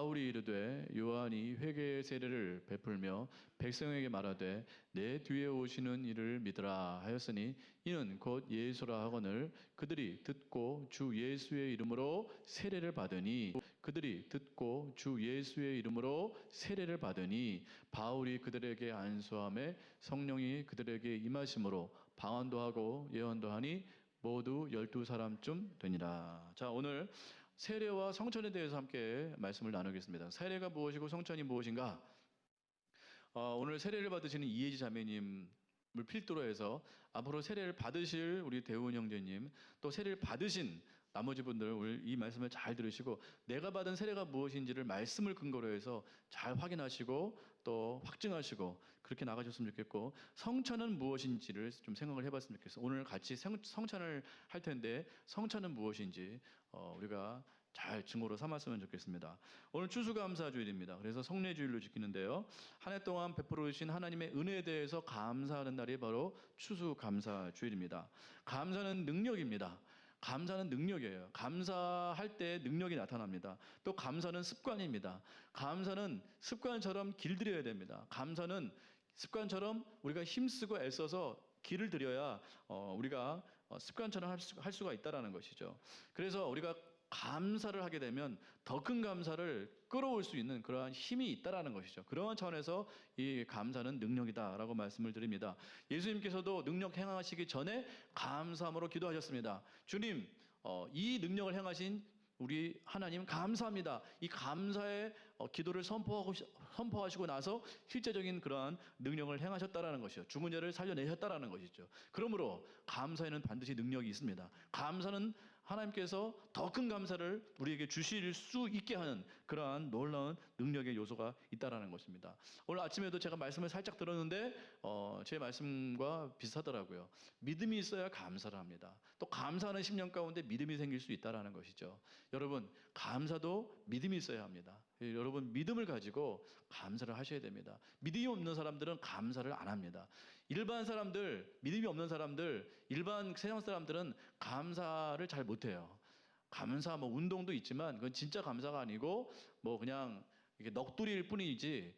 바울이 이르되 요한이 회개의 세례를 베풀며 백성에게 말하되 내 뒤에 오시는 이를 믿으라 하였으니 이는 곧 예수라 하거늘 그들이 듣고 주 예수의 이름으로 세례를 받으니 바울이 그들에게 안수함에 성령이 그들에게 임하심으로 방언도 하고 예언도 하니 모두 12사람쯤 되니라. 자, 오늘 세례와 성천에 대해서 함께 말씀을 나누겠습니다. 세례가 무엇이고 성천이 무엇인가? 오늘 세례를 받으시는 이혜지 자매님을 필두로 해서 앞으로 세례를 받으실 우리 대훈 형제님, 또 세례를 받으신 나머지 분들 오늘 이 말씀을 잘 들으시고 내가 받은 세례가 무엇인지를 말씀을 근거로 해서 잘 확인하시고 또 확증하시고 그렇게 나가셨으면 좋겠고, 성천은 무엇인지를 좀 생각을 해봤으면 좋겠어요. 오늘 같이 성천을 할 텐데 성천은 무엇인지 우리가 잘 증거로 삼았으면 좋겠습니다. 오늘 추수감사주일입니다. 그래서 성례주일로 지키는데요, 한 해 동안 베풀어 주신 하나님의 은혜에 대해서 감사하는 날이 바로 추수감사주일입니다. 감사는 능력입니다. 감사는 능력이에요. 감사할 때 능력이 나타납니다. 또 감사는 습관입니다. 감사는 습관처럼 길들여야 됩니다. 감사는 습관처럼 우리가 힘쓰고 애써서 길을 들여야 우리가 습관처럼 할 수가 있다는 것이죠. 그래서 우리가 감사를 하게 되면 더 큰 감사를 끌어올 수 있는 그러한 힘이 있다는 것이죠. 그러한 차원에서 이 감사는 능력이다라고 말씀을 드립니다. 예수님께서도 능력 행하시기 전에 감사함으로 기도하셨습니다. 주님, 이 능력을 행하신 우리 하나님 감사합니다. 이 감사의 기도를 선포하시고 나서 실제적인 그러한 능력을 행하셨다라는 것이죠. 죽은 자를 살려내셨다라는 것이죠. 그러므로 감사에는 반드시 능력이 있습니다. 감사는 하나님께서 더 큰 감사를 우리에게 주실 수 있게 하는 그러한 놀라운 능력의 요소가 있다라는 것입니다. 오늘 아침에도 제가 말씀을 살짝 들었는데 제 말씀과 비슷하더라고요. 믿음이 있어야 감사를 합니다. 또 감사하는 심령 가운데 믿음이 생길 수 있다라는 것이죠. 여러분, 감사도 믿음이 있어야 합니다. 여러분, 믿음을 가지고 감사를 하셔야 됩니다. 믿음이 없는 사람들은 감사를 안 합니다. 일반 사람들, 믿음이 없는 사람들, 일반 세상 사람들은 감사를 잘 못해요. 감사 운동도 있지만 그건 진짜 감사가 아니고 그냥 이게 넋두리일 뿐이지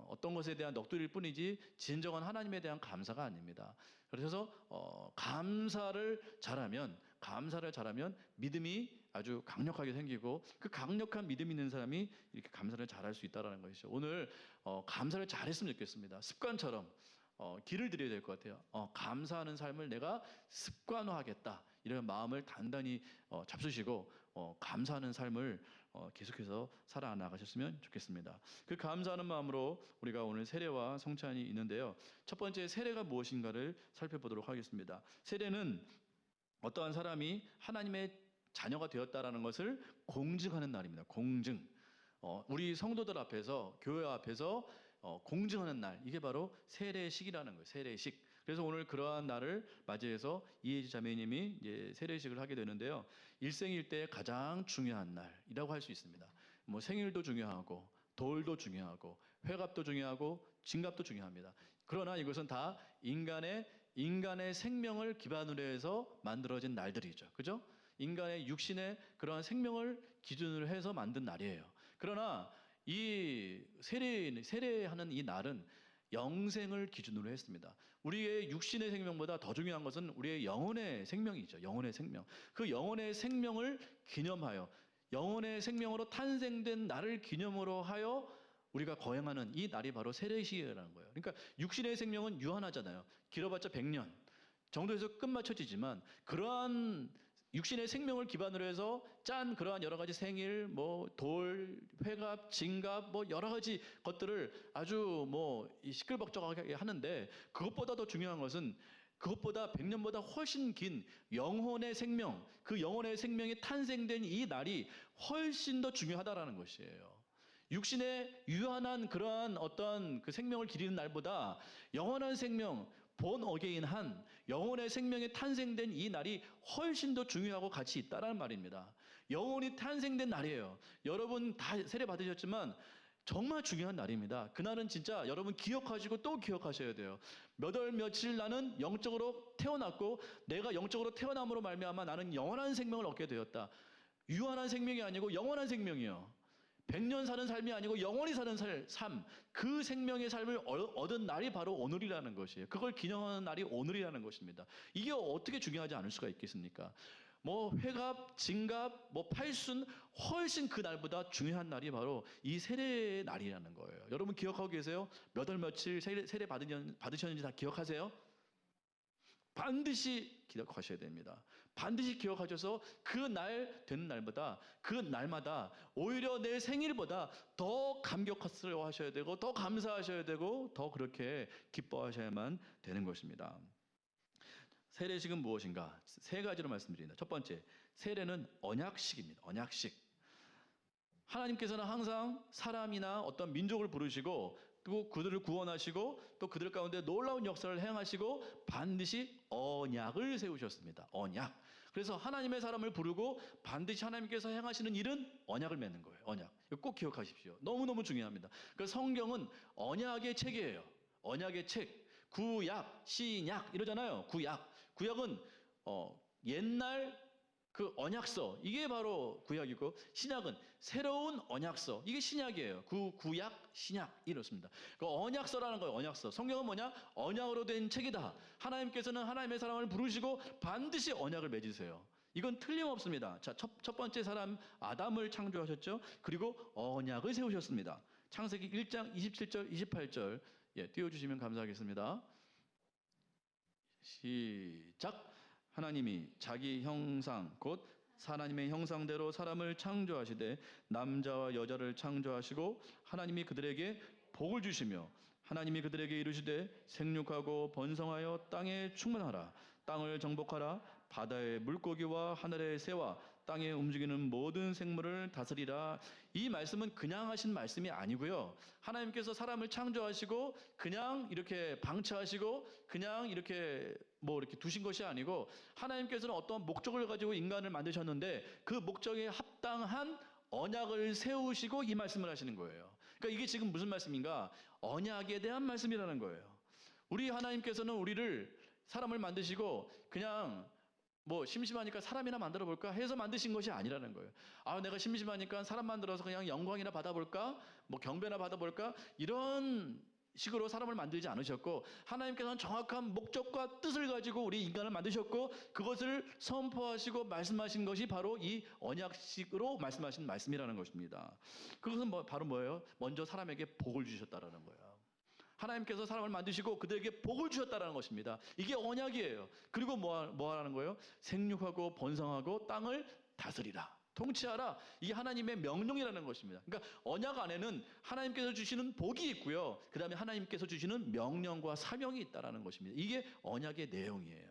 어떤 것에 대한 넋두리일 뿐이지 진정한 하나님에 대한 감사가 아닙니다. 그래서 감사를 잘하면 믿음이 아주 강력하게 생기고 그 강력한 믿음 있는 사람이 이렇게 감사를 잘할 수 있다는 것이죠. 오늘 감사를 잘했으면 좋겠습니다. 습관처럼 길을 들여야 될 것 같아요. 감사하는 삶을 내가 습관화하겠다, 이런 마음을 단단히 잡수시고 감사하는 삶을 계속해서 살아나가셨으면 좋겠습니다. 그 감사하는 마음으로 우리가 오늘 세례와 성찬이 있는데요, 첫 번째 세례가 무엇인가를 살펴보도록 하겠습니다. 세례는 어떠한 사람이 하나님의 자녀가 되었다라는 것을 공증하는 날입니다. 공증. 우리 성도들 앞에서, 교회 앞에서 공증하는 날, 이게 바로 세례식이라는 거예요. 세례식. 그래서 오늘 그러한 날을 맞이해서 이혜지 자매님이 이제 세례식을 하게 되는데요, 일생일 때 가장 중요한 날이라고 할 수 있습니다. 생일도 중요하고 돌도 중요하고 회갑도 중요하고 징갑도 중요합니다. 그러나 이것은 다 인간의 생명을 기반으로 해서 만들어진 날들이죠. 그죠? 인간의 육신의 그러한 생명을 기준으로 해서 만든 날이에요. 그러나 이 세례하는 이 날은 영생을 기준으로 했습니다. 우리의 육신의 생명보다 더 중요한 것은 우리의 영혼의 생명이죠. 영혼의 생명. 그 영혼의 생명을 기념하여, 영혼의 생명으로 탄생된 날을 기념으로 하여 우리가 거행하는 이 날이 바로 세례식이라는 거예요. 그러니까 육신의 생명은 유한하잖아요. 길어봤자 100년 정도에서 끝마쳐지지만, 그러한 육신의 생명을 기반으로 해서 짠 그러한 여러 가지 생일, 돌, 회갑, 징갑, 여러 가지 것들을 아주 시끌벅적하게 하는데, 그것보다 더 중요한 것은 그것보다 100년보다 훨씬 긴 영혼의 생명, 그 영혼의 생명이 탄생된 이 날이 훨씬 더 중요하다라는 것이에요. 육신의 유한한 그러한 어떤 그 생명을 기리는 날보다 영원한 생명, 본 어게인한 영혼의 생명이 탄생된 이 날이 훨씬 더 중요하고 가치 있다라는 말입니다. 영혼이 탄생된 날이에요. 여러분 다 세례 받으셨지만 정말 중요한 날입니다. 그날은 진짜 여러분 기억하시고 또 기억하셔야 돼요. 몇 월 며칠 나는 영적으로 태어났고, 내가 영적으로 태어남으로 말미암아 나는 영원한 생명을 얻게 되었다. 유한한 생명이 아니고 영원한 생명이요. 100년 사는 삶이 아니고 영원히 사는 삶, 그 생명의 삶을 얻은 날이 바로 오늘이라는 것이에요. 그걸 기념하는 날이 오늘이라는 것입니다. 이게 어떻게 중요하지 않을 수가 있겠습니까? 뭐 회갑, 진갑, 뭐 팔순, 훨씬 그 날보다 중요한 날이 바로 이 세례의 날이라는 거예요. 여러분 기억하고 계세요? 몇 월 며칠 세례 받으셨는지 다 기억하세요? 반드시 기억하셔야 됩니다. 반드시 기억하셔서 그 날 되는 날보다, 그 날마다 오히려 내 생일보다 더 감격스러워하셔야 되고, 더 감사하셔야 되고, 더 그렇게 기뻐하셔야만 되는 것입니다. 세례식은 무엇인가? 세 가지로 말씀드립니다. 첫 번째, 세례는 언약식입니다. 언약식. 하나님께서는 항상 사람이나 어떤 민족을 부르시고 또 그들을 구원하시고 또 그들 가운데 놀라운 역사를 행하시고 반드시 언약을 세우셨습니다. 언약. 그래서 하나님의 사람을 부르고 반드시 하나님께서 행하시는 일은 언약을 맺는 거예요. 언약. 꼭 기억하십시오. 너무너무 중요합니다. 그래서 성경은 언약의 책이에요. 언약의 책. 구약, 신약 이러잖아요. 구약은 옛날 그 언약서, 이게 바로 구약이고, 신약은 새로운 언약서, 이게 신약이에요. 구약, 신약 이렇습니다. 그 언약서라는 거예요. 언약서. 성경은 뭐냐? 언약으로 된 책이다. 하나님께서는 하나님의 사람을 부르시고 반드시 언약을 맺으세요. 이건 틀림없습니다. 자, 첫 번째 사람 아담을 창조하셨죠. 그리고 언약을 세우셨습니다. 창세기 1장 27절, 28절 띄워주시면 감사하겠습니다. 시작. 하나님이 자기 형상 곧 하나님의 형상대로 사람을 창조하시되 남자와 여자를 창조하시고 하나님이 그들에게 복을 주시며 하나님이 그들에게 이르시되 생육하고 번성하여 땅에 충만하라. 땅을 정복하라. 바다의 물고기와 하늘의 새와 땅에 움직이는 모든 생물을 다스리라. 이 말씀은 그냥 하신 말씀이 아니고요. 하나님께서 사람을 창조하시고 그냥 이렇게 방치하시고 그냥 이렇게 이렇게 두신 것이 아니고 하나님께서는 어떤 목적을 가지고 인간을 만드셨는데 그 목적에 합당한 언약을 세우시고 이 말씀을 하시는 거예요. 그러니까 이게 지금 무슨 말씀인가? 언약에 대한 말씀이라는 거예요. 우리 하나님께서는 우리를 사람을 만드시고 그냥 심심하니까 사람이나 만들어 볼까 해서 만드신 것이 아니라는 거예요. 내가 심심하니까 사람 만들어서 그냥 영광이나 받아볼까? 경배나 받아볼까? 이런 식으로 사람을 만들지 않으셨고 하나님께서는 정확한 목적과 뜻을 가지고 우리 인간을 만드셨고 그것을 선포하시고 말씀하신 것이 바로 이 언약식으로 말씀하신 말씀이라는 것입니다. 그것은 바로 뭐예요? 먼저 사람에게 복을 주셨다라는 거예요. 하나님께서 사람을 만드시고 그들에게 복을 주셨다는 것입니다. 이게 언약이에요. 그리고 뭐 하라는 거예요? 생육하고 번성하고 땅을 다스리라. 통치하라. 이게 하나님의 명령이라는 것입니다. 그러니까 언약 안에는 하나님께서 주시는 복이 있고요. 그 다음에 하나님께서 주시는 명령과 사명이 있다는 것입니다. 이게 언약의 내용이에요.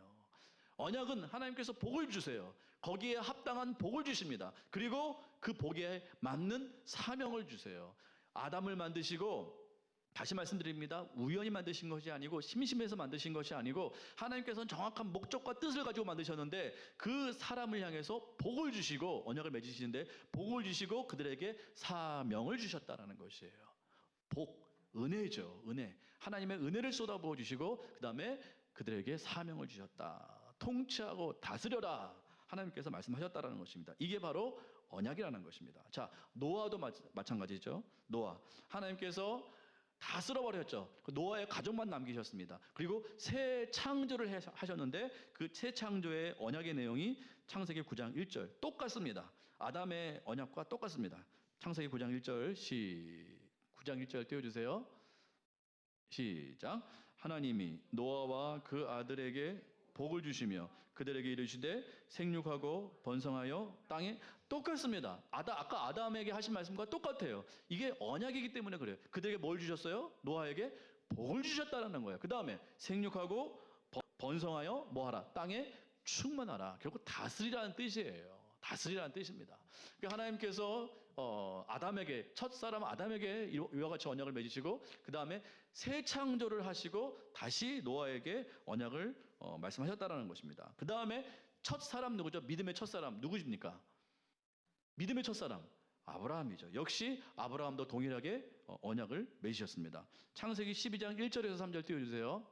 언약은 하나님께서 복을 주세요. 거기에 합당한 복을 주십니다. 그리고 그 복에 맞는 사명을 주세요. 아담을 만드시고 다시 말씀드립니다. 우연히 만드신 것이 아니고 심심해서 만드신 것이 아니고 하나님께서는 정확한 목적과 뜻을 가지고 만드셨는데 그 사람을 향해서 복을 주시고 언약을 맺으시는데 복을 주시고 그들에게 사명을 주셨다라는 것이에요. 복, 은혜죠. 은혜. 하나님의 은혜를 쏟아부어 주시고 그 다음에 그들에게 사명을 주셨다. 통치하고 다스려라. 하나님께서 말씀하셨다라는 것입니다. 이게 바로 언약이라는 것입니다. 자, 노아도 마찬가지죠. 노아. 하나님께서 다 쓸어버렸죠. 노아의 가족만 남기셨습니다. 그리고 새 창조를 하셨는데 그 새 창조의 언약의 내용이 창세기 9장 1절 똑같습니다. 아담의 언약과 똑같습니다. 창세기 9장 1절 9장 1절 띄워주세요. 시작. 하나님이 노아와 그 아들에게 복을 주시며 그들에게 이르시되 생육하고 번성하여 땅에 똑같습니다. 아까 아담에게 하신 말씀과 똑같아요. 이게 언약이기 때문에 그래요. 그들에게 뭘 주셨어요? 노아에게 복을 주셨다는 거예요. 그 다음에 생육하고 번성하여 뭐하라? 땅에 충만하라. 결국 다스리라는 뜻이에요. 다스리라는 뜻입니다. 그러니까 하나님께서 첫사람 아담에게 이와 같이 언약을 맺으시고 그 다음에 새 창조를 하시고 다시 노아에게 언약을 말씀하셨다라는 것입니다. 그 다음에 첫사람 누구죠? 믿음의 첫사람 누구십니까? 믿음의 첫사람 아브라함이죠. 역시 아브라함도 동일하게 언약을 맺으셨습니다. 창세기 12장 1절에서 3절 띄워주세요.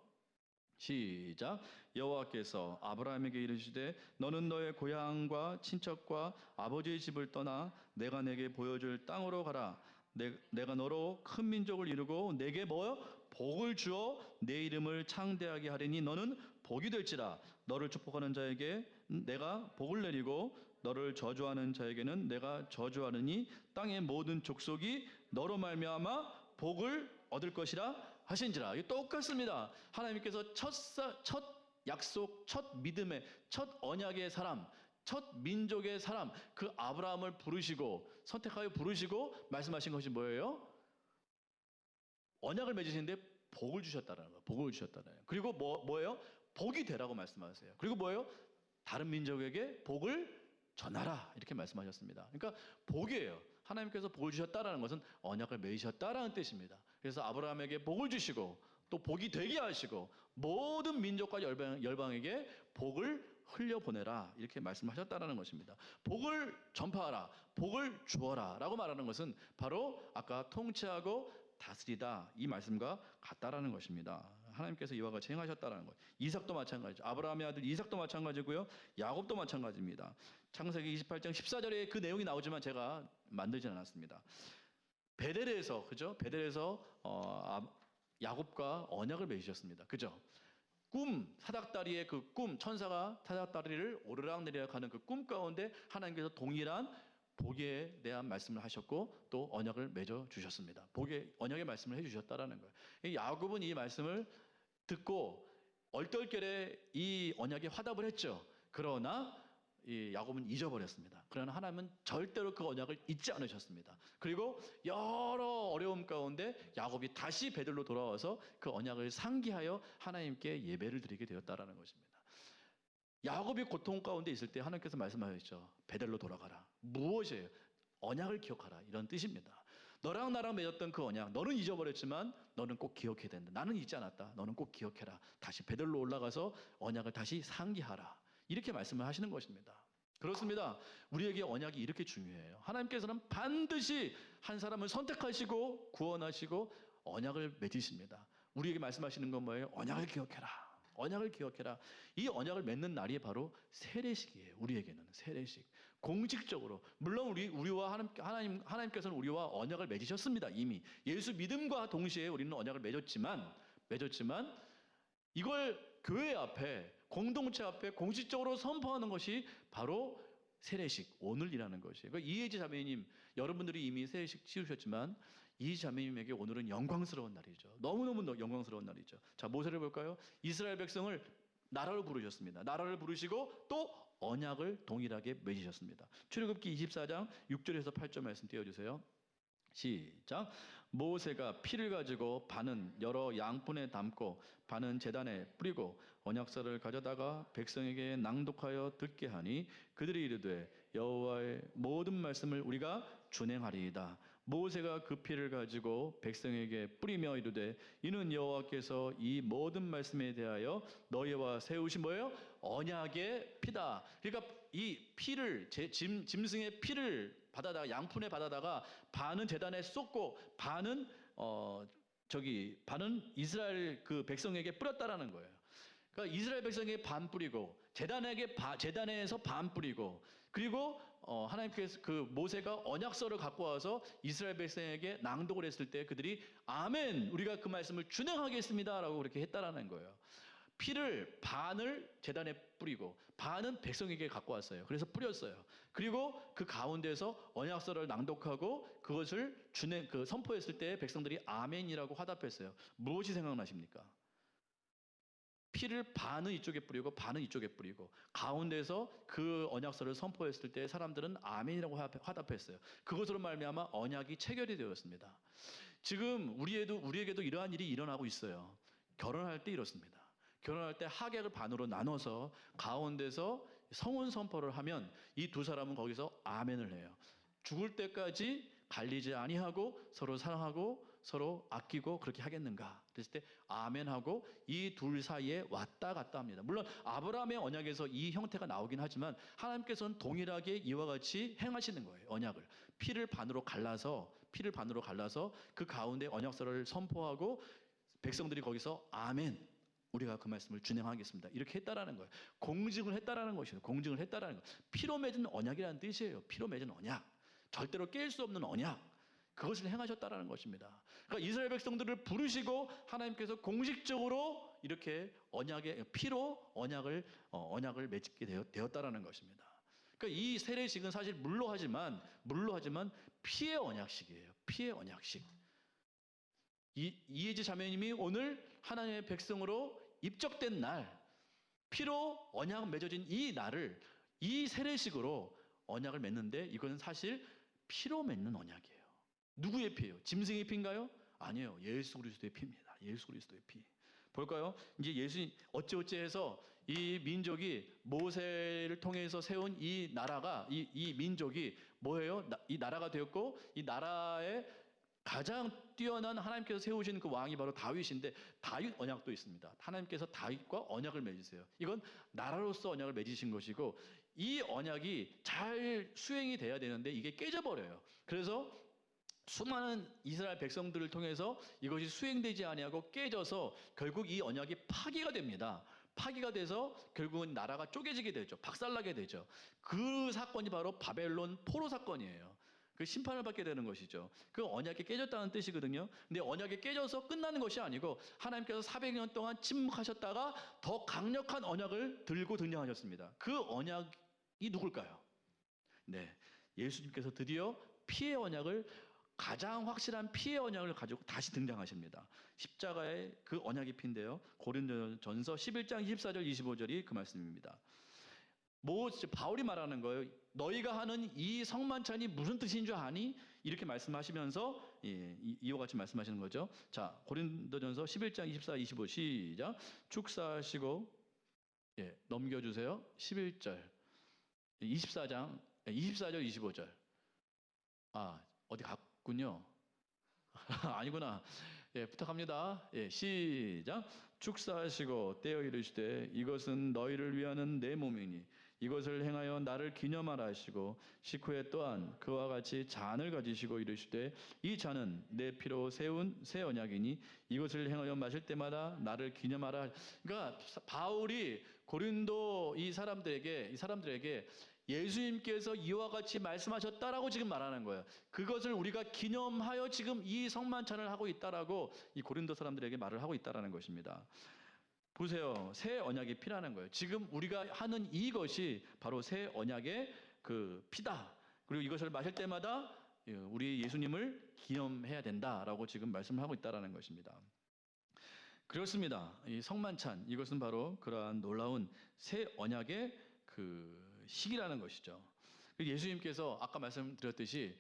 시작. 여호와께서 아브라함에게 이르시되 너는 너의 고향과 친척과 아버지의 집을 떠나 내가 내게 보여줄 땅으로 가라. 내가 너로 큰 민족을 이루고 내게 뭐요? 복을 주어 내 이름을 창대하게 하리니 너는 복이 될지라. 너를 축복하는 자에게 내가 복을 내리고 너를 저주하는 자에게는 내가 저주하느니 땅의 모든 족속이 너로 말미암아 복을 얻을 것이라 하신지라. 이게 똑같습니다. 하나님께서 첫 약속, 첫 믿음의, 첫 언약의 사람, 첫 민족의 사람, 그 아브라함을 부르시고 선택하여 부르시고 말씀하신 것이 뭐예요? 언약을 맺으시는데 복을 주셨다라는 거예요. 복을 주셨다는 거예요. 그리고 뭐예요? 복이 되라고 말씀하세요. 그리고 뭐예요? 다른 민족에게 복을 전하라 이렇게 말씀하셨습니다. 그러니까 복이에요. 하나님께서 복을 주셨다라는 것은 언약을 맺으셨다라는 뜻입니다. 그래서 아브라함에게 복을 주시고 또 복이 되게 하시고 모든 민족과 열방에게 복을 흘려보내라 이렇게 말씀하셨다라는 것입니다. 복을 전파하라, 복을 주어라 라고 말하는 것은 바로 아까 통치하고 다스리다 이 말씀과 같다라는 것입니다. 하나님께서 이와 같이 행하셨다라는 거예요. 이삭도 마찬가지죠. 아브라함의 아들 이삭도 마찬가지고요. 야곱도 마찬가지입니다. 창세기 28장 14절에 그 내용이 나오지만 제가 만들지 않았습니다. 베델에서 그죠? 베델에서 야곱과 언약을 맺으셨습니다. 그죠? 사닥다리의 그 꿈, 천사가 사닥다리를 오르락내리락 하는 그 꿈 가운데 하나님께서 동일한 복에 대한 말씀을 하셨고 또 언약을 맺어 주셨습니다. 언약의 말씀을 해 주셨다라는 거예요. 야곱은 이 말씀을 듣고 얼떨결에 이 언약에 화답을 했죠. 그러나 이 야곱은 잊어버렸습니다. 그러나 하나님은 절대로 그 언약을 잊지 않으셨습니다. 그리고 여러 어려움 가운데 야곱이 다시 베들로 돌아와서 그 언약을 상기하여 하나님께 예배를 드리게 되었다라는 것입니다. 야곱이 고통 가운데 있을 때 하나님께서 말씀하셨죠. 베델로 돌아가라. 무엇이에요? 언약을 기억하라. 이런 뜻입니다. 너랑 나랑 맺었던 그 언약, 너는 잊어버렸지만 너는 꼭 기억해야 된다. 나는 잊지 않았다. 너는 꼭 기억해라. 다시 베델로 올라가서 언약을 다시 상기하라. 이렇게 말씀을 하시는 것입니다. 그렇습니다. 우리에게 언약이 이렇게 중요해요. 하나님께서는 반드시 한 사람을 선택하시고 구원하시고 언약을 맺으십니다. 우리에게 말씀하시는 건 뭐예요? 언약을 기억해라. 언약을 기억해라. 이 언약을 맺는 날이 바로 세례식이에요. 우리에게는 세례식. 공식적으로 물론 우리와 하나님께서는 우리와 언약을 맺으셨습니다. 이미 예수 믿음과 동시에 우리는 언약을 맺었지만 이걸 교회 앞에 공동체 앞에 공식적으로 선포하는 것이 바로 세례식 오늘이라는 것이에요. 그러니까 이혜지 자매님 여러분들이 이미 세례식 치르셨지만 이 자매님에게 오늘은 영광스러운 날이죠. 너무너무 영광스러운 날이죠. 자, 모세를 볼까요? 이스라엘 백성을 나라로 부르셨습니다. 나라를 부르시고 또 언약을 동일하게 맺으셨습니다. 출애굽기 24장 6절에서 8절 말씀 띄워주세요. 시작. 모세가 피를 가지고 반은 여러 양푼에 담고 반은 제단에 뿌리고 언약서를 가져다가 백성에게 낭독하여 듣게 하니 그들이 이르되 여호와의 모든 말씀을 우리가 준행하리이다. 모세가 그 피를 가지고 백성에게 뿌리며 이르되 이는 여호와께서 이 모든 말씀에 대하여 너희와 세우신 뭐예요? 언약의 피다. 그러니까 이 피를 짐승의 피를 받아다가 양푼에 받아다가 반은 제단에 쏟고 반은 이스라엘 그 백성에게 뿌렸다라는 거예요. 그러니까 이스라엘 백성에게 반 뿌리고 제단에서 반 뿌리고 그리고 하나님께서 그 모세가 언약서를 갖고 와서 이스라엘 백성에게 낭독을 했을 때 그들이 아멘 우리가 그 말씀을 준행하겠습니다라고 그렇게 했다라는 거예요. 피를 반을 제단에 뿌리고 반은 백성에게 갖고 왔어요. 그래서 뿌렸어요. 그리고 그 가운데서 언약서를 낭독하고 그것을 선포했을 때 백성들이 아멘이라고 화답했어요. 무엇이 생각나십니까? 피를 반은 이쪽에 뿌리고 반은 이쪽에 뿌리고 가운데서 그 언약서를 선포했을 때 사람들은 아멘이라고 화답했어요. 그것으로 말미암아 언약이 체결이 되었습니다. 지금 우리에게도 이러한 일이 일어나고 있어요. 결혼할 때 이렇습니다. 결혼할 때 하객을 반으로 나눠서 가운데서 성혼 선포를 하면 이 두 사람은 거기서 아멘을 해요. 죽을 때까지 갈리지 아니하고 서로 사랑하고 서로 아끼고 그렇게 하겠는가? 그랬을 때 아멘하고 이 둘 사이에 왔다 갔다 합니다. 물론 아브라함의 언약에서 이 형태가 나오긴 하지만 하나님께서는 동일하게 이와 같이 행하시는 거예요. 언약을 피를 반으로 갈라서 그 가운데 언약서를 선포하고 백성들이 거기서 아멘 우리가 그 말씀을 준행하겠습니다. 이렇게 했다라는 거예요. 공증을 했다라는 것이에요. 공증을 했다라는 거. 피로 맺은 언약이라는 뜻이에요. 피로 맺은 언약. 절대로 깰 수 없는 언약. 그것을 행하셨다라는 것입니다. 그러니까 이스라엘 백성들을 부르시고 하나님께서 공식적으로 이렇게 언약의 피로 언약을 맺게 되었다라는 것입니다. 그러니까 이 세례식은 사실 물로 하지만 피의 언약식이에요. 피의 언약식. 이혜지 자매님이 오늘 하나님의 백성으로 입적된 날, 피로 언약 맺어진 이 날을 이 세례식으로 언약을 맺는데, 이건 사실 피로 맺는 언약이에요. 누구의 피예요? 짐승의 피인가요? 아니에요. 예수 그리스도의 피입니다. 예수 그리스도의 피. 볼까요? 이제 예수님 어찌어찌해서 이 민족이 모세를 통해서 세운 이 나라가 이 민족이 뭐예요? 이 나라가 되었고, 이 나라의 가장 뛰어난 하나님께서 세우신 그 왕이 바로 다윗인데, 다윗 언약도 있습니다. 하나님께서 다윗과 언약을 맺으세요. 이건 나라로서 언약을 맺으신 것이고, 이 언약이 잘 수행이 돼야 되는데 이게 깨져버려요. 그래서 수많은 이스라엘 백성들을 통해서 이것이 수행되지 아니하고 깨져서 결국 이 언약이 파기가 됩니다. 파기가 돼서 결국은 나라가 쪼개지게 되죠. 박살나게 되죠. 그 사건이 바로 바벨론 포로 사건이에요. 그 심판을 받게 되는 것이죠. 그 언약이 깨졌다는 뜻이거든요. 근데 언약이 깨져서 끝나는 것이 아니고 하나님께서 400년 동안 침묵하셨다가 더 강력한 언약을 들고 등장하셨습니다. 그 언약이 누굴까요? 네, 예수님께서 드디어 피의 언약을, 가장 확실한 피의 언약을 가지고 다시 등장하십니다. 십자가의 그 언약의 피인데요. 고린도전서 11장 24절 25절이 그 말씀입니다. 바울이 말하는 거예요. 너희가 하는 이 성만찬이 무슨 뜻인 줄 아니? 이렇게 말씀하시면서 이와 같이 말씀하시는 거죠. 자, 고린도전서 11장 24, 25 시작. 축사하시고 넘겨주세요. 11절 24장 24절 25절. 어디 갔군요. 아니구나. 부탁합니다. 시작. 축사하시고 떼어 이르시되 이것은 너희를 위하는 내 몸이니 이것을 행하여 나를 기념하라 하시고, 식후에 또한 그와 같이 잔을 가지시고 이르시되 이 잔은 내 피로 세운 새 언약이니 이것을 행하여 마실 때마다 나를 기념하라. 그러니까 바울이 고린도 이 사람들에게 예수님께서 이와 같이 말씀하셨다라고 지금 말하는 거예요. 그것을 우리가 기념하여 지금 이 성만찬을 하고 있다라고 이 고린도 사람들에게 말을 하고 있다라는 것입니다. 보세요. 새 언약의 피라는 거예요. 지금 우리가 하는 이것이 바로 새 언약의 그 피다. 그리고 이것을 마실 때마다 우리 예수님을 기념해야 된다라고 지금 말씀을 하고 있다라는 것입니다. 그렇습니다. 이 성만찬, 이것은 바로 그러한 놀라운 새 언약의 그 시기라는 것이죠. 예수님께서 아까 말씀드렸듯이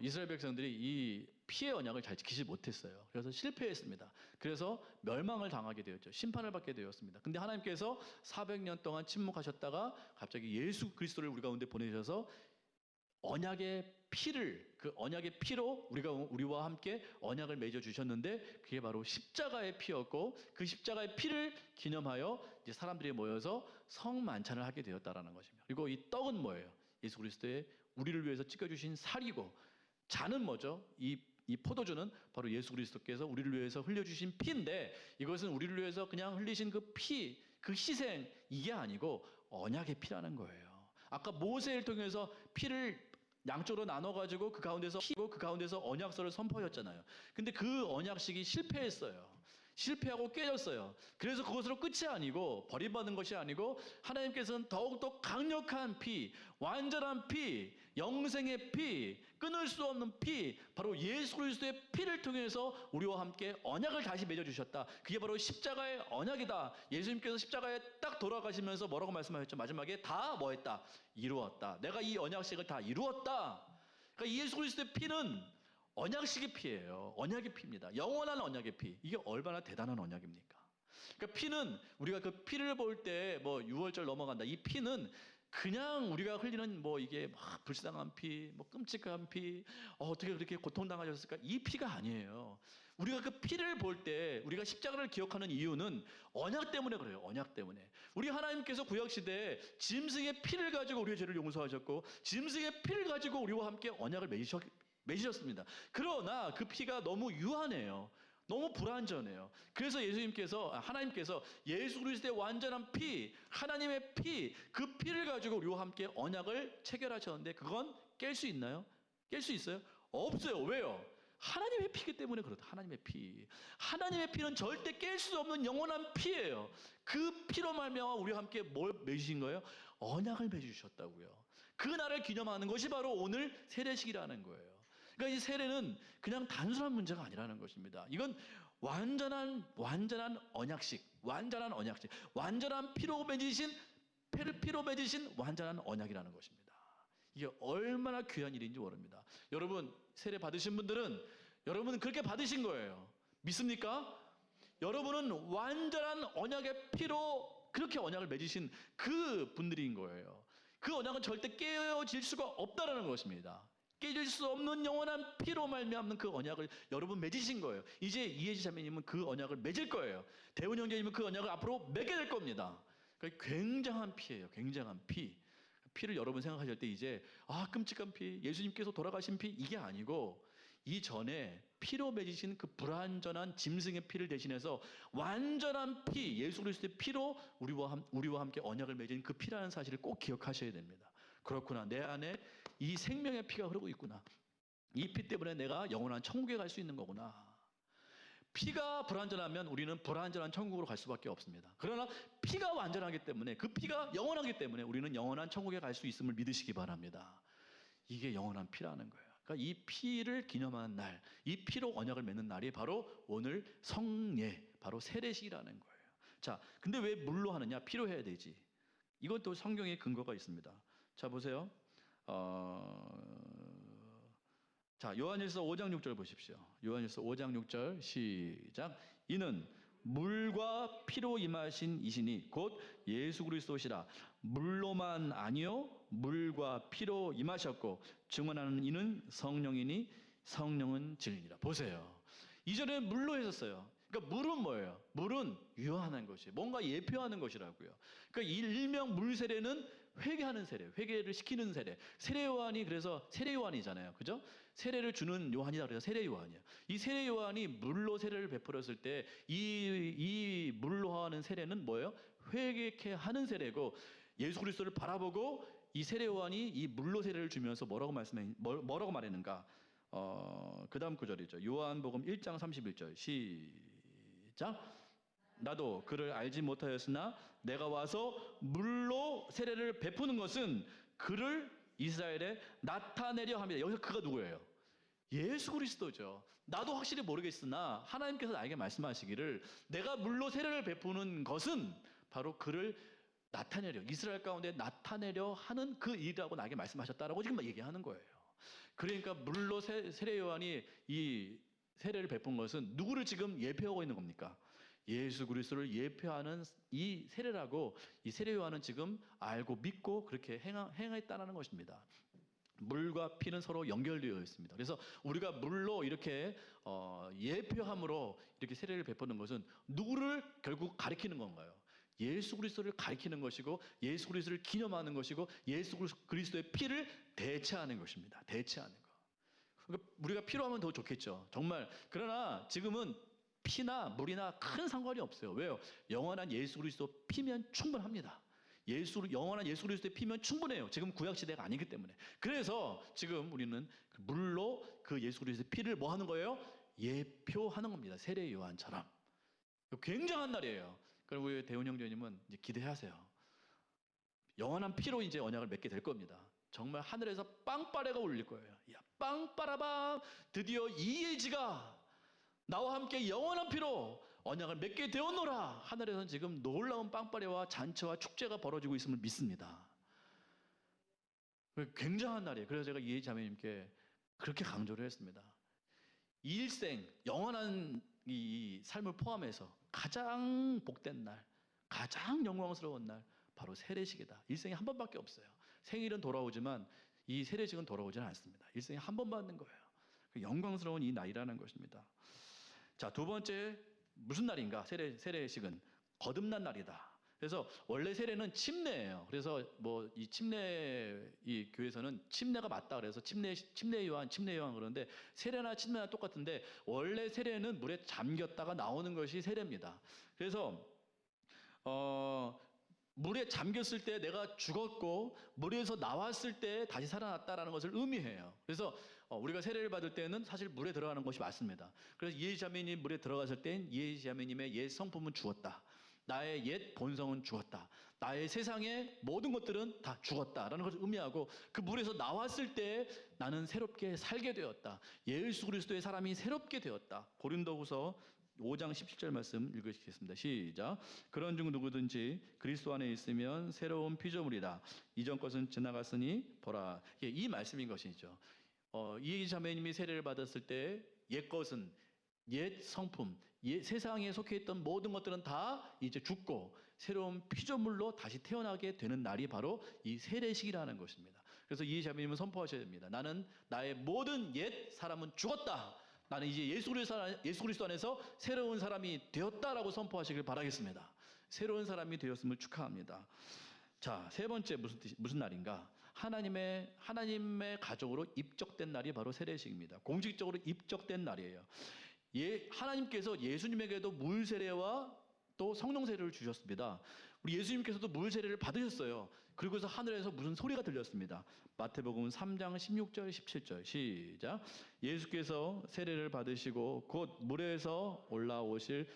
이스라엘 백성들이 이 피의 언약을 잘 지키지 못했어요. 그래서 실패했습니다. 그래서 멸망을 당하게 되었죠. 심판을 받게 되었습니다. 근데 하나님께서 400년 동안 침묵하셨다가 갑자기 예수 그리스도를 우리 가운데 보내셔서 언약의 피를, 그 언약의 피로 우리와 함께 언약을 맺어 주셨는데, 그게 바로 십자가의 피였고, 그 십자가의 피를 기념하여 이제 사람들이 모여서 성만찬을 하게 되었다라는 것입니다. 그리고 이 떡은 뭐예요? 예수 그리스도의 우리를 위해서 찢겨주신 살이고, 잔은 뭐죠? 이 포도주는 바로 예수 그리스도께서 우리를 위해서 흘려주신 피인데, 이것은 우리를 위해서 그냥 흘리신 그 피, 그 희생, 이게 아니고 언약의 피라는 거예요. 아까 모세를 통해서 피를 양쪽으로 나눠가지고 그 가운데서 언약서를 선포하셨잖아요. 근데 그 언약식이 실패했어요. 실패하고 깨졌어요. 그래서 그것으로 끝이 아니고, 버림받는 것이 아니고, 하나님께서는 더욱더 강력한 피, 완전한 피, 영생의 피, 끊을 수 없는 피, 바로 예수 그리스도의 피를 통해서 우리와 함께 언약을 다시 맺어주셨다. 그게 바로 십자가의 언약이다. 예수님께서 십자가에 딱 돌아가시면서 뭐라고 말씀하셨죠? 마지막에 다 뭐 했다? 이루었다. 내가 이 언약식을 다 이루었다. 그러니까 예수 그리스도의 피는 언약식의 피예요. 언약의 피입니다. 영원한 언약의 피. 이게 얼마나 대단한 언약입니까? 그러니까 피는, 우리가 그 피를 볼 때 뭐 6월절 넘어간다. 이 피는 그냥 우리가 흘리는 이게 막 불쌍한 피, 끔찍한 피, 어떻게 그렇게 고통당하셨을까? 이 피가 아니에요. 우리가 그 피를 볼 때 우리가 십자가를 기억하는 이유는 언약 때문에 그래요. 언약 때문에. 우리 하나님께서 구약시대에 짐승의 피를 가지고 우리의 죄를 용서하셨고, 짐승의 피를 가지고 우리와 함께 언약을 맺으셨습니다. 그러나 그 피가 너무 유한해요. 너무 불완전해요. 그래서 하나님께서 예수 그리스도의 완전한 피, 하나님의 피, 그 피를 가지고 우리와 함께 언약을 체결하셨는데 그건 깰 수 있나요? 깰 수 있어요? 없어요. 왜요? 하나님의 피기 때문에 그렇다. 하나님의 피. 하나님의 피는 절대 깰 수 없는 영원한 피예요. 그 피로 말미암아 우리와 함께 뭘 맺으신 거예요? 언약을 맺으셨다고요. 그 날을 기념하는 것이 바로 오늘 세례식이라는 거예요. 그러니까 이 세례는 그냥 단순한 문제가 아니라는 것입니다. 이건 완전한 언약식, 완전한 피로 맺으신 완전한 언약이라는 것입니다. 이게 얼마나 귀한 일인지 모릅니다. 여러분 세례 받으신 분들은 여러분은 그렇게 받으신 거예요. 믿습니까? 여러분은 완전한 언약의 피로 그렇게 언약을 맺으신 그 분들인 거예요. 그 언약은 절대 깨어질 수가 없다라는 것입니다. 깨질 수 없는 영원한 피로 말미암는 그 언약을 여러분 맺으신 거예요. 이제 이혜지 자매님은 그 언약을 맺을 거예요. 대훈 형제님은 그 언약을 앞으로 맺게 될 겁니다. 그러니까 굉장한 피예요. 굉장한 피. 피를 여러분 생각하실 때 이제 끔찍한 피, 예수님께서 돌아가신 피 이게 아니고 이전에 피로 맺으신 그 불완전한 짐승의 피를 대신해서 완전한 피, 예수 그리스도의 피로 우리와 함께 언약을 맺은 그 피라는 사실을 꼭 기억하셔야 됩니다. 그렇구나. 내 안에 이 생명의 피가 흐르고 있구나. 이 피 때문에 내가 영원한 천국에 갈 수 있는 거구나. 피가 불완전하면 우리는 불완전한 천국으로 갈 수밖에 없습니다. 그러나 피가 완전하기 때문에 그 피가 영원하기 때문에 우리는 영원한 천국에 갈 수 있음을 믿으시기 바랍니다. 이게 영원한 피라는 거예요. 그러니까 이 피를 기념하는 날, 이 피로 언약을 맺는 날이 바로 오늘 성례, 바로 세례식이라는 거예요. 자, 근데 왜 물로 하느냐? 피로 해야 되지. 이것도 성경에 근거가 있습니다. 자, 보세요. 자, 요한일서 5장 6절 보십시오. 요한일서 5장 6절 시작. 이는 물과 피로 임하신 이시니 곧 예수 그리스도시라. 물로만 아니요 물과 피로 임하셨고 증언하는 이는 성령이니 성령은 진리니라. 보세요. 이전에 물로 했었어요. 그러니까 물은 뭐예요? 물은 유한한 것이 뭔가 예표하는 것이라고요. 그러니까 일명 물세례는 회개하는 세례, 회개를 시키는 세례. 세례요한이 그래서 세례요한이잖아요. 그죠? 세례를 주는 요한이다 그래서 세례요한이에요. 이 세례요한이 물로 세례를 베풀었을 때 이 물로 하는 세례는 뭐예요? 회개케 하는 세례고 예수 그리스도를 바라보고 이 세례요한이 이 물로 세례를 주면서 뭐라고 말했는가? 그 다음 구절이죠. 요한복음 1장 31절 시작. 나도 그를 알지 못하였으나 내가 와서 물로 세례를 베푸는 것은 그를 이스라엘에 나타내려 합니다. 여기서 그가 누구예요? 예수 그리스도죠. 나도 확실히 모르겠으나 하나님께서 나에게 말씀하시기를 내가 물로 세례를 베푸는 것은 바로 그를 나타내려, 이스라엘 가운데 나타내려 하는 그 일이라고 나에게 말씀하셨다라고 지금 얘기하는 거예요. 그러니까 물로 세례 요한이 이 세례를 베푼 것은 누구를 지금 예표하고 있는 겁니까? 예수 그리스도를 예표하는 이 세례라고 이 세례 요한은 지금 알고 믿고 그렇게 행했다는 것입니다. 물과 피는 서로 연결되어 있습니다. 그래서 우리가 물로 이렇게 예표함으로 이렇게 세례를 베푸는 것은 누구를 결국 가리키는 건가요? 예수 그리스도를 가리키는 것이고 예수 그리스도를 기념하는 것이고 예수 그리스도의 피를 대체하는 것입니다. 대체하는 거. 그러니까 우리가 피로 하면 더 좋겠죠. 정말. 그러나 지금은 피나 물이나 큰 상관이 없어요. 왜요? 영원한 예수 그리스도 피면 충분합니다. 영원한 예수 그리스도의 피면 충분해요. 지금 구약 시대가 아니기 때문에. 그래서 지금 우리는 물로 그 예수 그리스도의 피를 뭐 하는 거예요? 예표하는 겁니다. 세례 요한처럼. 굉장한 날이에요. 그럼 우리 대훈 형제님은 이제 기대하세요. 영원한 피로 이제 언약을 맺게 될 겁니다. 정말 하늘에서 빵빠레가 울릴 거예요. 야, 빵빠라밤! 드디어 이예지가 나와 함께 영원한 피로 언약을 맺게 되었노라. 하늘에서는 지금 놀라운 빵빠레와 잔치와 축제가 벌어지고 있음을 믿습니다. 굉장한 날이에요. 그래서 제가 이혜지 자매님께 그렇게 강조를 했습니다. 일생 영원한 이 삶을 포함해서 가장 복된 날, 가장 영광스러운 날 바로 세례식이다. 일생에 한 번밖에 없어요. 생일은 돌아오지만 이 세례식은 돌아오지는 않습니다. 일생에 한 번 받는 거예요. 영광스러운 이 날이라는 것입니다. 자, 두 번째 무슨 날인가? 세례식은 거듭난 날이다. 그래서 원래 세례는 침례예요. 그래서 뭐 이 침례 이 교회에서는 침례가 맞다 그래서 침례 요한 그러는데 세례나 침례나 똑같은데 원래 세례는 물에 잠겼다가 나오는 것이 세례입니다. 그래서 물에 잠겼을 때 내가 죽었고 물에서 나왔을 때 다시 살아났다라는 것을 의미해요. 그래서 우리가 세례를 받을 때는 사실 물에 들어가는 것이 맞습니다. 그래서 이해자매님이 물에 들어갔을 땐 이해자매님의 옛 성품은 죽었다. 나의 옛 본성은 죽었다. 나의 세상의 모든 것들은 다 죽었다라는 것을 의미하고 그 물에서 나왔을 때 나는 새롭게 살게 되었다. 예수 그리스도의 사람이 새롭게 되었다. 고린도후서 5장 17절 말씀 읽으시겠습니다. 시작. 그런 중 누구든지 그리스도 안에 있으면 새로운 피조물이라. 이전 것은 지나갔으니 보라. 이 말씀인 것이죠. 이 자매님이 세례를 받았을 때 옛 것은 옛 성품, 세상에 속해 있던 모든 것들은 다 이제 죽고 새로운 피조물로 다시 태어나게 되는 날이 바로 이 세례식이라는 것입니다. 그래서 이 자매님은 선포하셔야 됩니다. 나는 나의 모든 옛 사람은 죽었다. 나는 이제 예수 그리스도 안에서 새로운 사람이 되었다라고 선포하시길 바라겠습니다. 새로운 사람이 되었음을 축하합니다. 자, 세 번째 무슨 날인가? 하나님의 가족으로 입적된 날이 바로 세례식입니다. 공식적으로 입적된 날이에요. 하나님께서 예수님에게도 물 세례와 또 성령 세례를 주셨습니다. 우리 예수님께서도 물 세례를 받으셨어요. 그리고서 하늘에서 무슨 소리가 들렸습니다. 마태복음 3장 16절 17절 시작. 예수께서 세례를 받으시고 곧 물에서 올라오실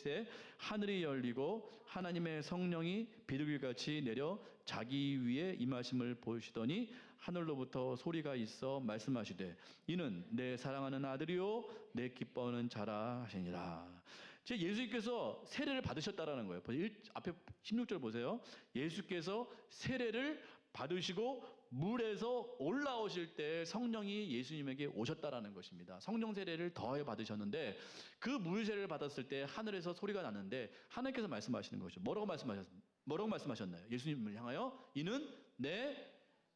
때 하늘이 열리고 하나님의 성령이 비둘기같이 내려 자기 위에 임하심을 보시더니 하늘로부터 소리가 있어 말씀하시되 이는 내 사랑하는 아들이요 내 기뻐하는 자라 하시니라. 예수님께서 세례를 받으셨다라는 거예요. 앞에 16절 보세요. 예수께서 세례를 받으시고 물에서 올라오실 때 성령이 예수님에게 오셨다라는 것입니다. 성령 세례를 더해 받으셨는데 그 물 세례를 받았을 때 하늘에서 소리가 났는데 하나님께서 말씀하시는 거죠. 뭐라고 말씀하셨나요? 예수님을 향하여 이는 내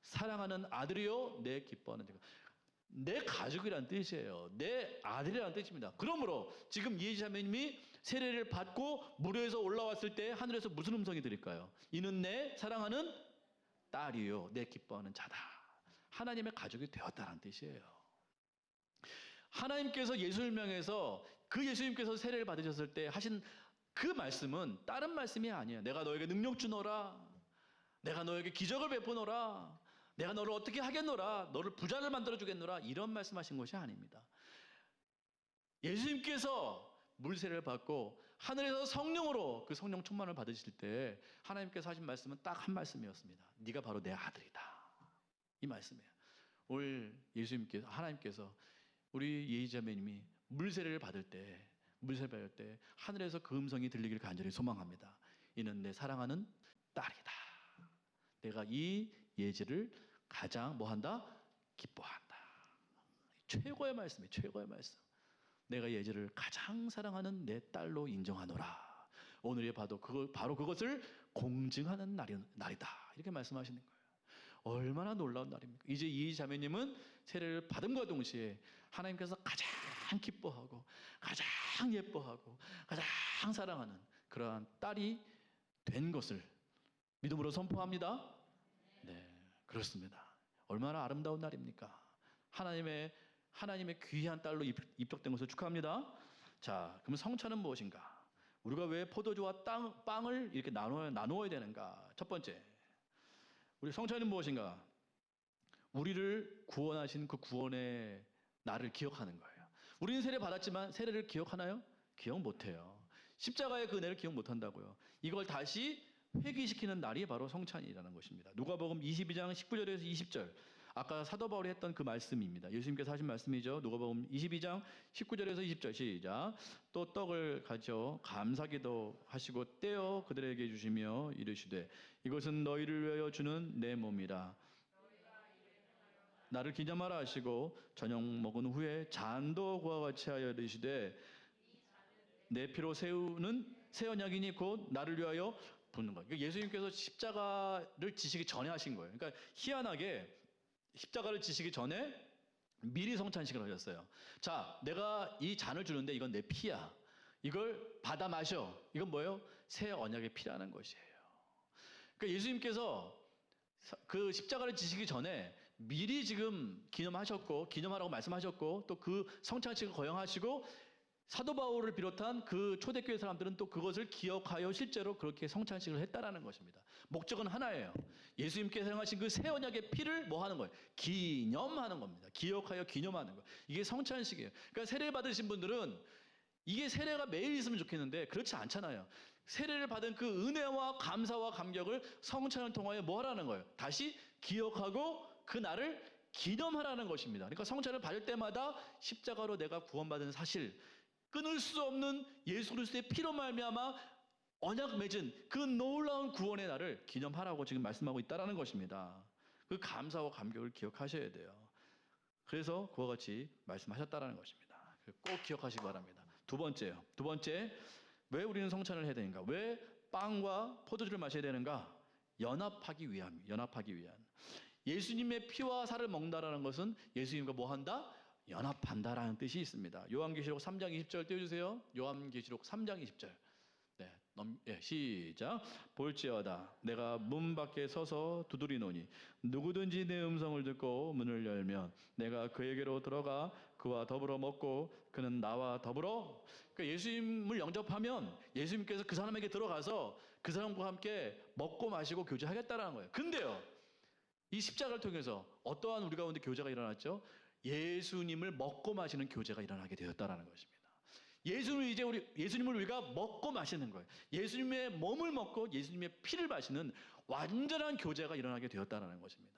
사랑하는 아들이요 내 기뻐하는 자가. 내 가족이란 뜻이에요. 내 아들이란 뜻입니다. 그러므로 지금 예수자매님이 세례를 받고 물에서 올라왔을 때 하늘에서 무슨 음성이 들릴까요? 이는 내 사랑하는 딸이요 내 기뻐하는 자다. 하나님의 가족이 되었다는 뜻이에요. 하나님께서 예수님명에서 그 예수님께서 세례를 받으셨을 때 하신 그 말씀은 다른 말씀이 아니에요. 내가 너에게 능력 주노라. 내가 너에게 기적을 베푸노라. 내가 너를 어떻게 하겠노라. 너를 부자를 만들어 주겠노라. 이런 말씀하신 것이 아닙니다. 예수님께서 물세례를 받고 하늘에서 성령으로 그 성령 충만을 받으실 때 하나님께서 하신 말씀은 딱 한 말씀이었습니다. 네가 바로 내 아들이다. 이 말씀이에요. 오늘 하나님께서 우리 예의자매님이 물세례를 받을 때 하늘에서 그 음성이 들리기를 간절히 소망합니다. 이는 내 사랑하는 딸이다. 내가 이 예지를 가장 뭐한다? 기뻐한다. 최고의 말씀이에요. 최고의 말씀. 내가 예지를 가장 사랑하는 내 딸로 인정하노라. 오늘에 바로 그것을 공증하는 날이다. 이렇게 말씀하시는 거예요. 얼마나 놀라운 날입니까? 이제 이 자매님은 세례를 받음과 동시에 하나님께서 가장 기뻐하고 가장 예뻐하고 가장 사랑하는 그러한 딸이 된 것을 믿음으로 선포합니다. 네, 그렇습니다. 얼마나 아름다운 날입니까? 하나님의 귀한 딸로 입적된 것을 축하합니다. 자, 그러면 성찬은 무엇인가? 우리가 왜 포도주와 빵을 이렇게 나누어야 되는가? 첫 번째, 우리 성찬은 무엇인가? 우리를 구원하신 그 구원의 날을 기억하는 거예요. 우리는 세례 받았지만 세례를 기억하나요? 기억 못해요. 십자가의 그 은혜를 기억 못한다고요. 이걸 다시 회귀시키는 날이 바로 성찬이라는 것입니다. 누가복음 22장 19절에서 20절. 아까 사도 바울이 했던 그 말씀입니다. 예수님께서 하신 말씀이죠. 누가복음 22장 19절에서 20절 시작. 또 떡을 가져 감사기도 하시고 떼어 그들에게 주시며 이르시되 이것은 너희를 위하여 주는 내 몸이라. 나를 기념하라 하시고 저녁 먹은 후에 잔도 그와 같이 하여 이르시되 내 피로 세우는 새 언약이니 곧 나를 위하여 붓는 것. 그러니까 예수님께서 십자가를 지시기 전에 하신 거예요. 그러니까 희한하게 십자가를 지시기 전에 미리 성찬식을 하셨어요. 자, 내가 이 잔을 주는데 이건 내 피야. 이걸 받아 마셔. 이건 뭐예요? 새 언약의 피라는 것이에요. 그러니까 예수님께서 그 십자가를 지시기 전에 미리 지금 기념하셨고, 기념하라고 말씀하셨고, 또 그 성찬식을 거행하시고, 사도 바울을 비롯한 그 초대교회 사람들은 또 그것을 기억하여 실제로 그렇게 성찬식을 했다라는 것입니다. 목적은 하나예요. 예수님께서 행하신 그 새 언약의 피를 뭐 하는 거예요? 기념하는 겁니다. 기억하여 기념하는 거예요. 이게 성찬식이에요. 그러니까 세례 받으신 분들은 이게 세례가 매일 있으면 좋겠는데 그렇지 않잖아요. 세례를 받은 그 은혜와 감사와 감격을 성찬을 통하여 뭐 하라는 거예요? 다시 기억하고 그 날을 기념하라는 것입니다. 그러니까 성찬을 받을 때마다 십자가로 내가 구원받은 사실, 끊을 수 없는 예수 그리스도의 피로 말미암아 언약 맺은 그 놀라운 구원의 날을 기념하라고 지금 말씀하고 있다라는 것입니다. 그 감사와 감격을 기억하셔야 돼요. 그래서 그와 같이 말씀하셨다라는 것입니다. 꼭 기억하시기 바랍니다. 두 번째, 왜 우리는 성찬을 해야 되는가? 왜 빵과 포도주를 마셔야 되는가? 연합하기 위함. 예수님의 피와 살을 먹는다라는 것은 예수님과 뭐 한다? 연합한다라는 뜻이 있습니다. 요한계시록 3장 20절 띄워주세요. 요한계시록 3장 20절. 시작. 볼지어다 내가 문 밖에 서서 두드리노니 누구든지 내 음성을 듣고 문을 열면 내가 그에게로 들어가 그와 더불어 먹고 그는 나와 더불어. 그러니까 예수님을 영접하면 예수님께서 그 사람에게 들어가서 그 사람과 함께 먹고 마시고 교제하겠다라는 거예요. 근데요, 이 십자가를 통해서 어떠한 우리 가운데 교제가 일어났죠? 예수님을 먹고 마시는 교제가 일어나게 되었다라는 것입니다. 예수님을 우리가 먹고 마시는 거예요. 예수님의 몸을 먹고 예수님의 피를 마시는 완전한 교제가 일어나게 되었다라는 것입니다.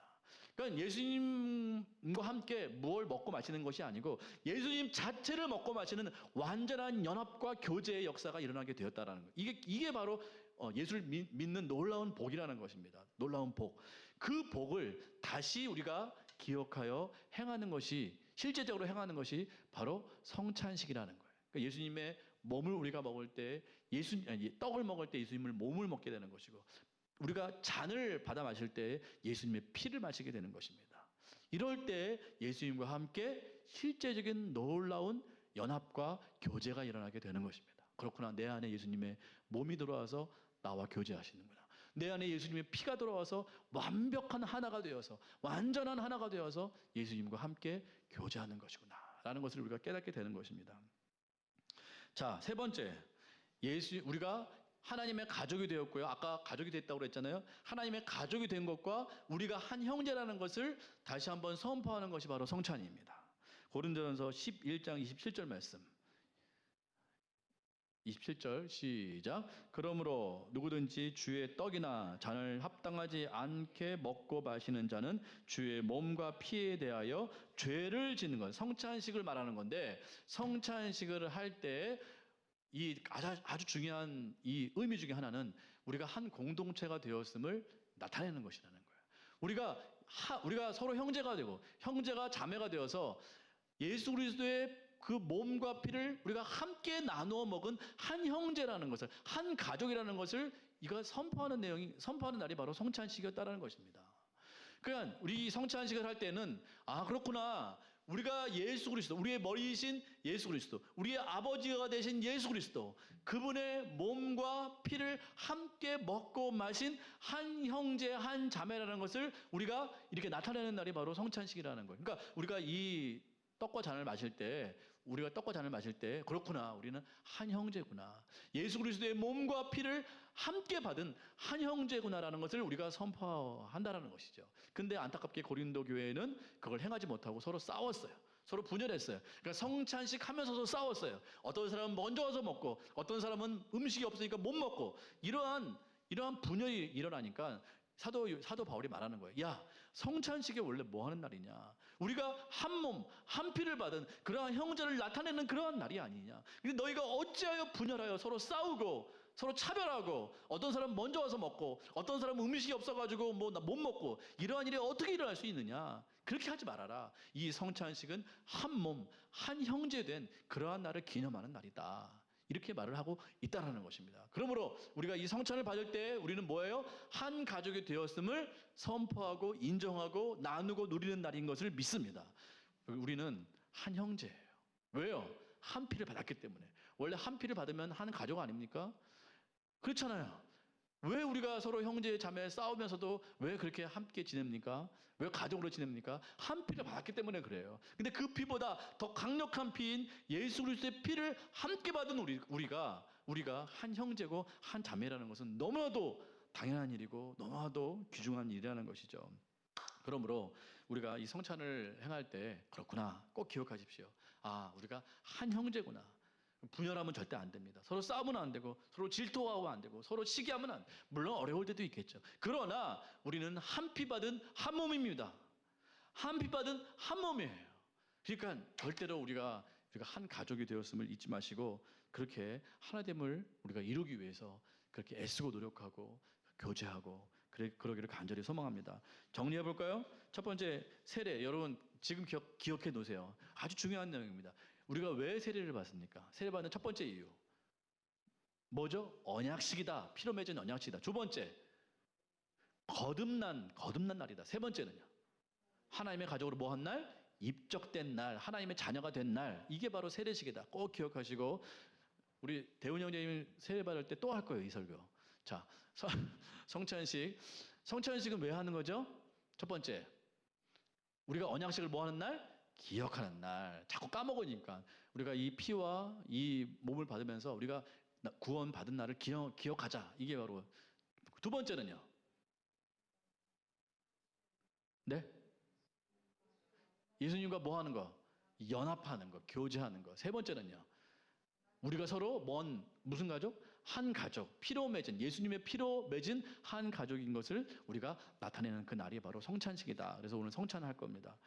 그러니까 예수님과 함께 뭘 먹고 마시는 것이 아니고 예수님 자체를 먹고 마시는 완전한 연합과 교제의 역사가 일어나게 되었다라는 거예요. 이게 바로 예수를 믿는 놀라운 복이라는 것입니다. 놀라운 복. 그 복을 다시 우리가 기억하여 행하는 것이, 실제적으로 행하는 것이 바로 성찬식이라는 거예요. 그러니까 예수님의 몸을 우리가 먹을 때, 떡을 먹을 때 예수님을 몸을 먹게 되는 것이고, 우리가 잔을 받아 마실 때 예수님의 피를 마시게 되는 것입니다. 이럴 때 예수님과 함께 실제적인 놀라운 연합과 교제가 일어나게 되는 것입니다. 그렇구나, 내 안에 예수님의 몸이 들어와서 나와 교제하시는구나. 내 안에 예수님의 피가 들어와서 완벽한 하나가 되어서, 완전한 하나가 되어서 예수님과 함께 교제하는 것이구나 라는 것을 우리가 깨닫게 되는 것입니다. 자, 세 번째, 우리가 하나님의 가족이 되었고요. 아까 가족이 됐다고 그랬잖아요. 하나님의 가족이 된 것과 우리가 한 형제라는 것을 다시 한번 선포하는 것이 바로 성찬입니다. 고린도전서 11장 27절 말씀. 27절 시작. 그러므로 누구든지 주의 떡이나 잔을 합당하지 않게 먹고 마시는 자는 주의 몸과 피에 대하여 죄를 짓는 것. 성찬식을 말하는 건데, 성찬식을 할 때 이 아주 중요한 이 의미 중에 하나는 우리가 한 공동체가 되었음을 나타내는 것이라는 거예요. 우리가 서로 형제가 되고 형제가 자매가 되어서 예수 그리스도의 그 몸과 피를 우리가 함께 나누어 먹은 한 형제라는 것을, 한 가족이라는 것을 이거 선포하는 날이 바로 성찬식이었다라는 것입니다. 그러니까 우리 성찬식을 할 때는 그렇구나, 우리가 예수 그리스도, 우리의 머리이신 예수 그리스도, 우리의 아버지가 되신 예수 그리스도, 그분의 몸과 피를 함께 먹고 마신 한 형제, 한 자매라는 것을 우리가 이렇게 나타내는 날이 바로 성찬식이라는 거예요. 그러니까 우리가 이 떡과 잔을 마실 때, 그렇구나, 우리는 한 형제구나, 예수 그리스도의 몸과 피를 함께 받은 한 형제구나라는 것을 우리가 선포한다라는 것이죠. 근데 안타깝게 고린도 교회는 그걸 행하지 못하고 서로 싸웠어요. 서로 분열했어요. 그러니까 성찬식 하면서도 싸웠어요. 어떤 사람은 먼저 와서 먹고 어떤 사람은 음식이 없으니까 못 먹고, 이러한 분열이 일어나니까 사도 바울이 말하는 거예요. 야, 성찬식이 원래 뭐 하는 날이냐? 우리가 한 몸, 한 피를 받은 그러한 형제를 나타내는 그러한 날이 아니냐? 근데 너희가 어찌하여 분열하여 서로 싸우고 서로 차별하고, 어떤 사람은 먼저 와서 먹고 어떤 사람은 음식이 없어가지고 나 못 먹고, 이러한 일이 어떻게 일어날 수 있느냐? 그렇게 하지 말아라. 이 성찬식은 한 몸, 한 형제 된 그러한 날을 기념하는 날이다. 이렇게 말을 하고 있다라는 것입니다. 그러므로 우리가 이 성찬을 받을 때 우리는 뭐예요? 한 가족이 되었음을 선포하고 인정하고 나누고 누리는 날인 것을 믿습니다. 우리는 한 형제예요. 왜요? 한 피를 받았기 때문에. 원래 한 피를 받으면 한 가족 아닙니까? 그렇잖아요. 왜 우리가 서로 형제 자매 싸우면서도 왜 그렇게 함께 지냅니까? 왜 가족으로 지냅니까? 한 피를 받았기 때문에 그래요. 근데 그 피보다 더 강력한 피인 예수 그리스도의 피를 함께 받은 우리가 한 형제고 한 자매라는 것은 너무나도 당연한 일이고 너무나도 귀중한 일이라는 것이죠. 그러므로 우리가 이 성찬을 행할 때 그렇구나 꼭 기억하십시오. 아, 우리가 한 형제구나. 분열하면 절대 안 됩니다. 서로 싸우면 안 되고 서로 질투하면 안 되고 서로 시기하면 안 돼요. 물론 어려울 때도 있겠죠. 그러나 우리는 한 피 받은 한 몸입니다. 한 피 받은 한 몸이에요. 그러니까 절대로 우리가 한 가족이 되었음을 잊지 마시고 그렇게 하나됨을 우리가 이루기 위해서 그렇게 애쓰고 노력하고 교제하고 그러기를 간절히 소망합니다. 정리해 볼까요? 첫 번째 세례, 여러분 지금 기억해 놓으세요. 아주 중요한 내용입니다. 우리가 왜 세례를 받습니까? 세례 받는 첫 번째 이유 뭐죠? 언약식이다. 피로 맺은 언약식이다. 두 번째 거듭난 날이다. 세 번째는요, 하나님의 가족으로 뭐 한 날? 입적된 날, 하나님의 자녀가 된 날. 이게 바로 세례식이다. 꼭 기억하시고 우리 대훈 형제님 세례 받을 때 또 할 거예요, 이 설교. 자, 성찬식은 왜 하는 거죠? 첫 번째, 우리가 언약식을 뭐 하는 날? 기억하는 날. 자꾸 까먹으니까 우리가 이 피와 이 몸을 받으면서 우리가 구원 받은 날을 기억하자. 이게 바로 두 번째는요. 네? 예수님과 뭐 하는 거? 연합하는 거, 교제하는 거. 세 번째는요. 우리가 서로 무슨 가족? 한 가족, 피로 맺은, 예수님의 피로 맺은 한 가족인 것을 우리가 나타내는 그 날이 바로 성찬식이다. 그래서 오늘 성찬을 할 겁니다.